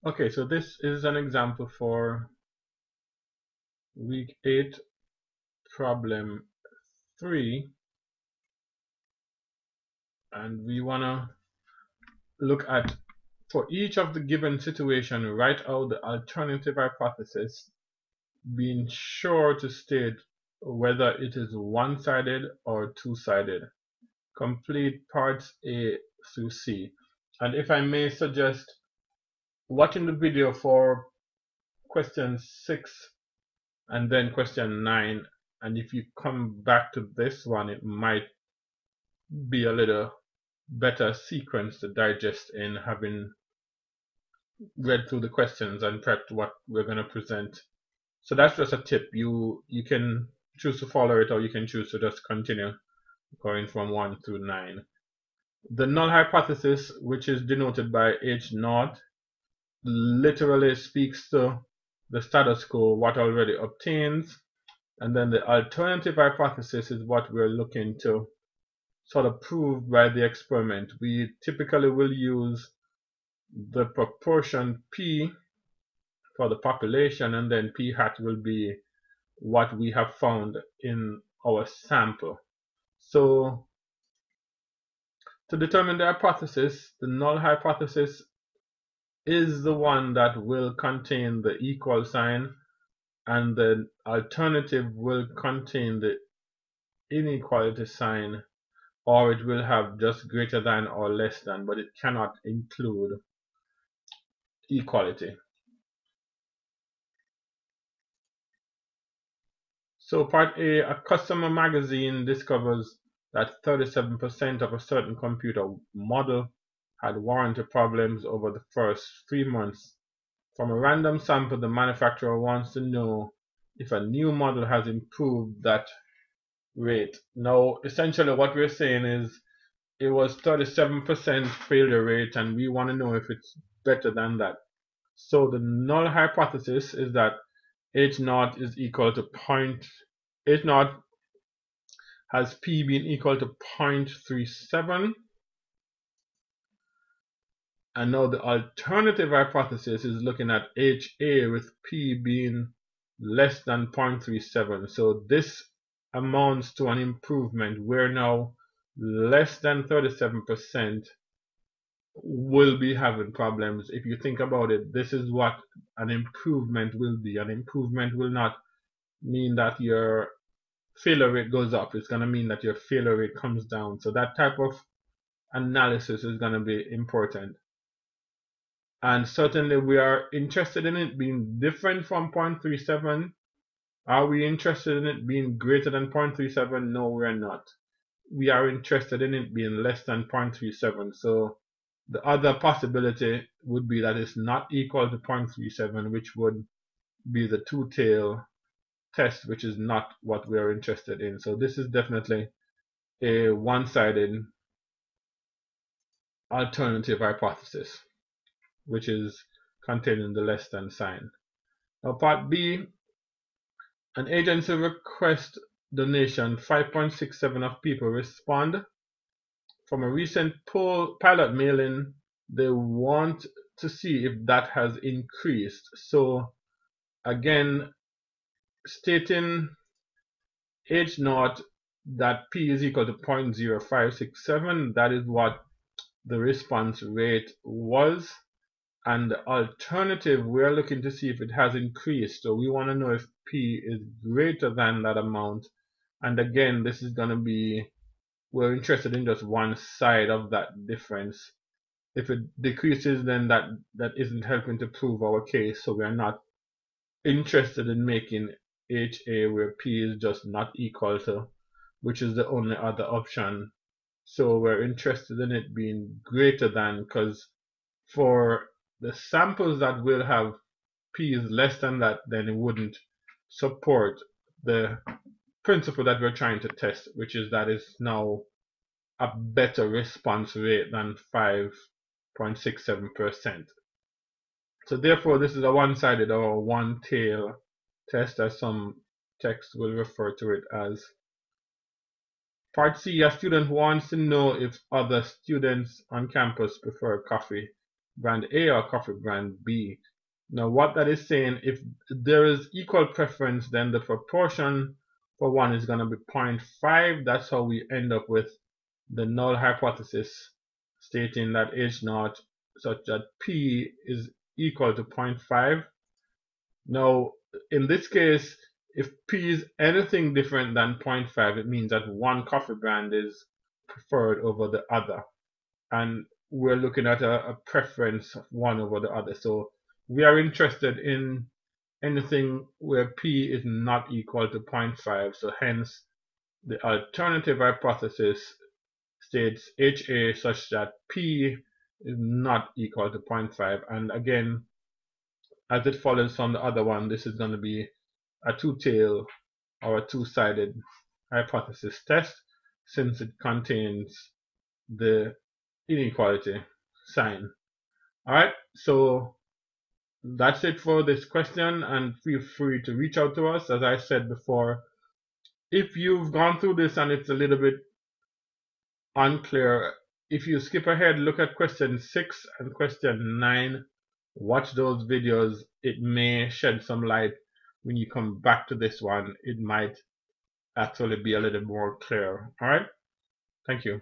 Okay, so this is an example for week 8, problem 3, and we want to look at, for each of the given situation, write out the alternative hypothesis, being sure to state whether it is one-sided or two-sided. Complete parts A through C. And if I may suggest, watching the video for question 6 and then question 9, and if you come back to this one, it might be a little better sequence to digest in, having read through the questions and prepped what we're going to present. So that's just a tip. You can choose to follow it, or you can choose to just continue going from 1 through 9. The null hypothesis, which is denoted by H0, literally speaks to the status quo, what already obtains, and then the alternative hypothesis is what we're looking to sort of prove by the experiment. We typically will use the proportion P for the population, and then P hat will be what we have found in our sample. So to determine the hypothesis, the null hypothesis is the one that will contain the equal sign, and the alternative will contain the inequality sign, or it will have just greater than or less than, but it cannot include equality. So part A, a customer magazine discovers that 37% of a certain computer model had warranty problems over the first 3 months. From a random sample, the manufacturer wants to know if a new model has improved that rate. Now, essentially what we're saying is it was 37% failure rate, and we want to know if it's better than that. So the null hypothesis is that H0 is equal to H0 has P being equal to 0.37. And now the alternative hypothesis is looking at HA with P being less than 0.37. So this amounts to an improvement where now less than 37% will be having problems. If you think about it, this is what an improvement will be. An improvement will not mean that your failure rate goes up. It's going to mean that your failure rate comes down. So that type of analysis is going to be important. And certainly we are interested in it being different from 0.37. Are we interested in it being greater than 0.37? No, we're not. We are interested in it being less than 0.37. So the other possibility would be that it's not equal to 0.37, which would be the two-tail test, which is not what we are interested in. So this is definitely a one-sided alternative hypothesis, which is containing the less than sign. Now part B, an agency requests donation. 5.67 of people respond. From a recent pilot mailing, they want to see if that has increased. So again, stating H0 that P is equal to 0.0567, that is what the response rate was. And the alternative, we're looking to see if it has increased. So we want to know if P is greater than that amount. And again, this is going to be, we're interested in just one side of that difference. If it decreases, then that isn't helping to prove our case. So we are not interested in making HA where P is just not equal to, which is the only other option. So we're interested in it being greater than, because for the samples that will have P is less than that, then it wouldn't support the principle that we're trying to test, which is that it's now a better response rate than 5.67%. So therefore this is a one-sided or one-tail test, as some texts will refer to it as. Part C, a student wants to know if other students on campus prefer coffee. brand A or coffee brand B. Now what that is saying, if there is equal preference, then the proportion for one is going to be 0.5. That's how we end up with the null hypothesis stating that H0 such that P is equal to 0.5. Now, in this case, if P is anything different than 0.5, it means that one coffee brand is preferred over the other. And we're looking at a preference of one over the other. So we are interested in anything where P is not equal to 0.5. So hence, the alternative hypothesis states HA such that P is not equal to 0.5. And again, as it follows from the other one, this is going to be a two-tailed or a two-sided hypothesis test since it contains the inequality sign. Alright, so that's it for this question, and feel free to reach out to us. As I said before, if you've gone through this and it's a little bit unclear, if you skip ahead, look at question 6 and question 9, watch those videos. It may shed some light. When you come back to this one, it might actually be a little more clear. Alright, thank you.